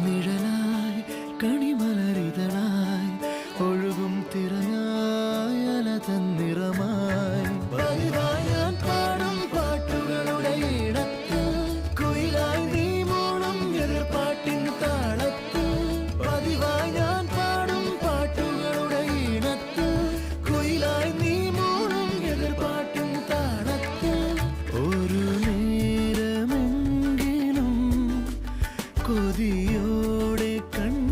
നിഴലായി കണിമലരിതളായി ഒഴുകും തിരയായി അലതൻ നിറമായി പതിവായി ഞാൻ പാടും പാട്ടുകളുടെ ഇടത്ത് കുയിലായി നീ മൂളും എതിർപ്പാട്ടിൻ താളത്ത് പതിവായി ഞാൻ പാടും പാട്ടുകളുടെ ഇടത്ത് കുയിലായി നീ മൂളും എതിർപ്പാട്ടിൻ താളത്ത് ഒരു നേരമെങ്കിലും കൊതിയോടെ കണ്ണു